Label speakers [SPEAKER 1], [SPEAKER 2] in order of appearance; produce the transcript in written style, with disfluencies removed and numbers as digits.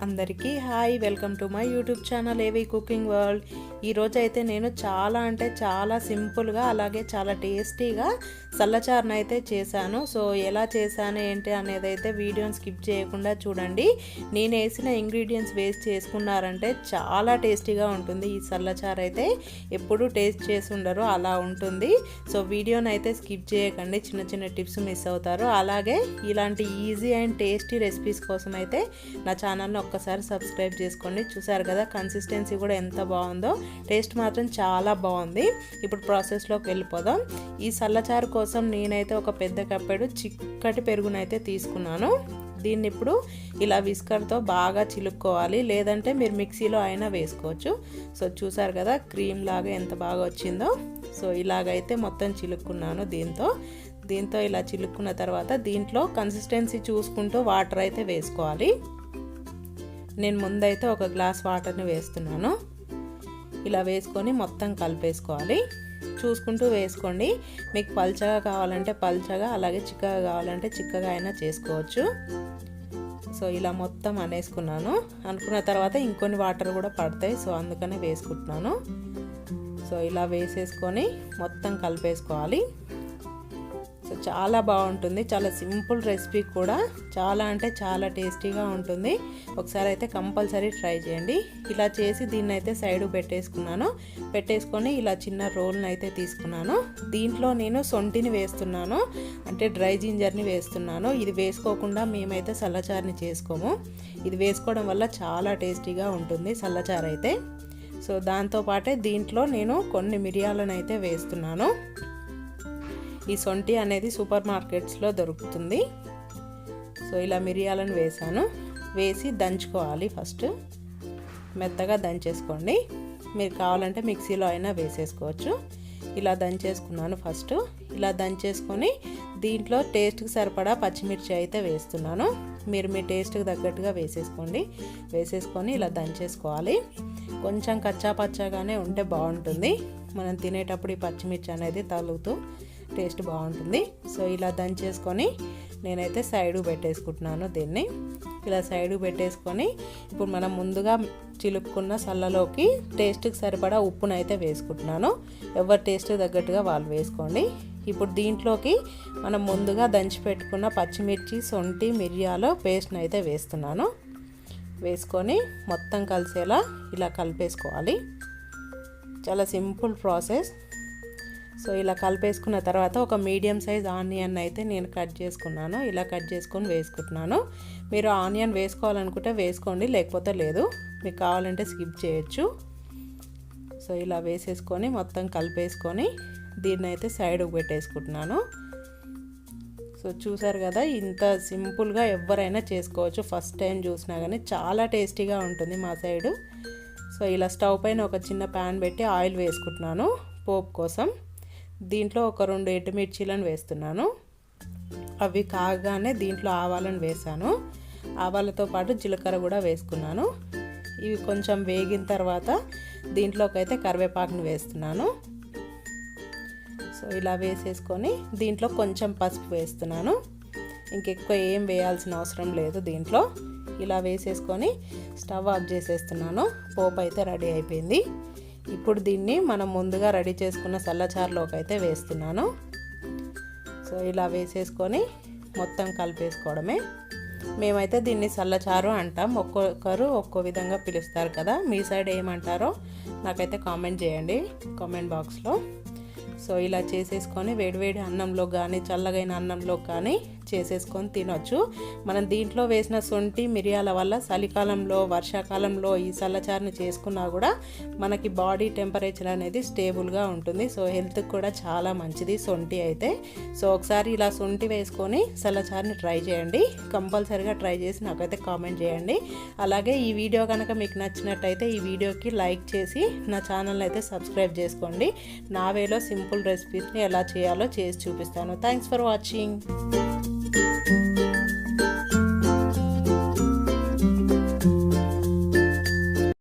[SPEAKER 1] అందరికీ hi, welcome to my YouTube channel ఏవి cooking world. ఈరోజు అయితే నేను చాలా సింపుల్గా అలాగే చాలా టేస్టీగా చల్లచారును అయితే చేశాను. సో ఎలా చేశాను ఏంటి అనేది అయితే వీడియోని స్కిప్ చేయకుండా చూడండి. నేను వేసిన ఇంగ్రీడియంట్స్ వేస్ట్ చేసుకున్నారంటే చాలా టేస్టీగా ఉంటుంది. ఈ చల్లచారు అయితే ఎప్పుడూ టేస్ట్ చేసి ఉండరు, అలా ఉంటుంది. సో వీడియోని అయితే స్కిప్ చేయకండి, చిన్న చిన్న టిప్స్ మిస్ అవుతారు. అలాగే ఇలాంటి ఈజీ అండ్ టేస్టీ రెసిపీస్ కోసం అయితే నా ఛానల్ని ఒక్కసారి సబ్స్క్రైబ్ చేసుకోండి. చూసారు కదా కన్సిస్టెన్సీ కూడా ఎంత బాగుందో, టేస్ట్ మాత్రం చాలా బాగుంది. ఇప్పుడు ప్రాసెస్లోకి వెళ్ళిపోదాం. ఈ చల్లచారు కోసం నేనైతే ఒక పెద్ద కప్పెడు చిక్కటి పెరుగునైతే తీసుకున్నాను. దీన్ని ఇప్పుడు ఇలా విస్కర్తో బాగా చిలుక్కోవాలి, లేదంటే మీరు మిక్సీలో అయినా వేసుకోవచ్చు. సో చూసారు కదా క్రీమ్ లాగా ఎంత బాగా వచ్చిందో. సో ఇలాగైతే మొత్తం చిలుక్కున్నాను. దీంతో ఇలా చిలుక్కున్న తర్వాత దీంట్లో కన్సిస్టెన్సీ చూసుకుంటూ వాటర్ అయితే వేసుకోవాలి. నేను ముందైతే ఒక గ్లాస్ వాటర్ని వేస్తున్నాను. ఇలా వేసుకొని మొత్తం కలిపేసుకోవాలి. చూసుకుంటూ వేసుకోండి. మీకు పల్చగా కావాలంటే పల్చగా, అలాగే చిక్కగా కావాలంటే చిక్కగా అయినా చేసుకోవచ్చు. సో ఇలా మొత్తం అనుకున్న తర్వాత ఇంకొన్ని వాటర్ కూడా పడతాయి, సో అందుకనే వేసుకుంటున్నాను. సో ఇలా వేసేసుకొని మొత్తం కలిపేసుకోవాలి. సో చాలా బాగుంటుంది, చాలా సింపుల్ రెసిపీ కూడా, చాలా అంటే చాలా టేస్టీగా ఉంటుంది. ఒకసారి అయితే కంపల్సరీ ట్రై చేయండి. ఇలా చేసి దీన్ని అయితే సైడ్ పెట్టేసుకొని ఇలా చిన్న రోల్ని అయితే తీసుకున్నాను. దీంట్లో నేను సొంటిని వేస్తున్నాను, అంటే డ్రై జింజర్ని వేస్తున్నాను. ఇది వేసుకోకుండా మేమైతే చల్లచారుని చేసుకోము. ఇది వేసుకోవడం వల్ల చాలా టేస్టీగా ఉంటుంది చల్లచారు అయితే. సో దాంతోపాటే దీంట్లో నేను కొన్ని మిరియాలను అయితే వేస్తున్నాను. ఈ సొంటి అనేది సూపర్ మార్కెట్స్లో దొరుకుతుంది. సో ఇలా మిరియాలను వేసి దంచుకోవాలి. ఫస్ట్ మెత్తగా దంచేసుకోండి. మీరు కావాలంటే మిక్సీలో అయినా వేసేసుకోవచ్చు. ఇలా దంచేసుకున్నాను. ఫస్ట్ ఇలా దంచేసుకొని దీంట్లో టేస్ట్కి సరిపడా పచ్చిమిర్చి అయితే వేస్తున్నాను. మీరు మీ టేస్ట్కి తగ్గట్టుగా వేసేసుకొని ఇలా దంచేసుకోవాలి. కొంచెం కచ్చా పచ్చాగానే ఉంటే బాగుంటుంది. మనం తినేటప్పుడు ఈ పచ్చిమిర్చి అనేది తగులుతూ టేస్ట్ బాగుంటుంది. సో ఇలా దంచేసుకొని నేనైతే సైడు పెట్టేసుకుంటున్నాను. దీన్ని ఇలా సైడు పెట్టేసుకొని ఇప్పుడు మనం ముందుగా చిలుక్కున్న సల్లలోకి టేస్ట్కి సరిపడా ఉప్పునైతే వేసుకుంటున్నాను. ఎవరి టేస్ట్ తగ్గట్టుగా వాళ్ళు వేసుకోండి. ఇప్పుడు దీంట్లోకి మనం ముందుగా దంచి పెట్టుకున్న పచ్చిమిర్చి, సొంటి, మిరియాల పేస్ట్ని అయితే వేసుకొని మొత్తం కలిసేలా ఇలా కలిపేసుకోవాలి. చాలా సింపుల్ ప్రాసెస్. సో ఇలా కలిపేసుకున్న తర్వాత ఒక మీడియం సైజ్ ఆనియన్ అయితే నేను కట్ చేసుకున్నాను. ఇలా కట్ చేసుకొని వేసుకుంటున్నాను. మీరు ఆనియన్ వేసుకోవాలనుకుంటే వేసుకోండి, లేకపోతే లేదు. మీకు కావాలంటే స్కిప్ చేయొచ్చు. సో ఇలా వేసేసుకొని మొత్తం కలిపేసుకొని దీన్ని అయితే సైడ్కి పెట్టేసుకుంటున్నాను. సో చూసారు కదా, ఇంత సింపుల్గా ఎవరైనా చేసుకోవచ్చు. ఫస్ట్ టైం చూసినా కానీ చాలా టేస్టీగా ఉంటుంది మా సైడు. సో ఇలా స్టవ్ పైన ఒక చిన్న ప్యాన్ పెట్టి ఆయిల్ వేసుకుంటున్నాను పోపు కోసం. దీంట్లో ఒక 2 ఎండుమిర్చీలను వేస్తున్నాను. అవి కాగానే దీంట్లో ఆవాలను వేసాను. ఆవాలతో పాటు జీలకర్ర కూడా వేసుకున్నాను. ఇవి కొంచెం వేగిన తర్వాత దీంట్లోకి అయితే కరివేపాకుని వేస్తున్నాను. సో ఇలా వేసేసుకొని దీంట్లో కొంచెం పసుపు వేస్తున్నాను. ఇంకెక్కువ ఏం వేయాల్సిన అవసరం లేదు దీంట్లో. ఇలా వేసేసుకొని స్టవ్ ఆఫ్ చేసేస్తున్నాను. పోపు అయితే రెడీ అయిపోయింది. ఇప్పుడు దీన్ని మనం ముందుగా రెడీ చేసుకున్న చల్లచారులోకి అయితే వేస్తున్నాను. సో ఇలా వేసేసుకొని మొత్తం కలిపేసుకోవడమే. మేమైతే దీన్ని చల్లచారు అంటాం, ఒక్కొక్కరు ఒక్కో విధంగా పిలుస్తారు కదా. మీ సైడ్ ఏమంటారో నాకైతే కామెంట్ చేయండి కామెంట్ బాక్స్లో. సో ఇలా చేసేసుకొని వేడివేడి అన్నంలో కానీ చల్లగైన అన్నంలో కానీ చేసేసుకొని తినొచ్చు. మనం దీంట్లో వేసిన సొంటి మిరియాల వల్ల చలికాలంలో, వర్షాకాలంలో ఈ చల్లచారుని చేసుకున్నా కూడా మనకి బాడీ టెంపరేచర్ అనేది స్టేబుల్గా ఉంటుంది. సో హెల్త్కి కూడా చాలా మంచిది సొంటి అయితే. సో ఒకసారి ఇలా సొంటి వేసుకొని చల్లచారుని ట్రై చేయండి. కంపల్సరీగా ట్రై చేసి నాకైతే కామెంట్ చేయండి. అలాగే ఈ వీడియో కనుక మీకు నచ్చినట్టయితే ఈ వీడియోకి లైక్ చేసి నా ఛానల్ని అయితే సబ్స్క్రైబ్ చేసుకోండి. నా వేలో సింపుల్ రెసిపీస్ని ఎలా చేయాలో చేసి చూపిస్తాను. Thanks for watching.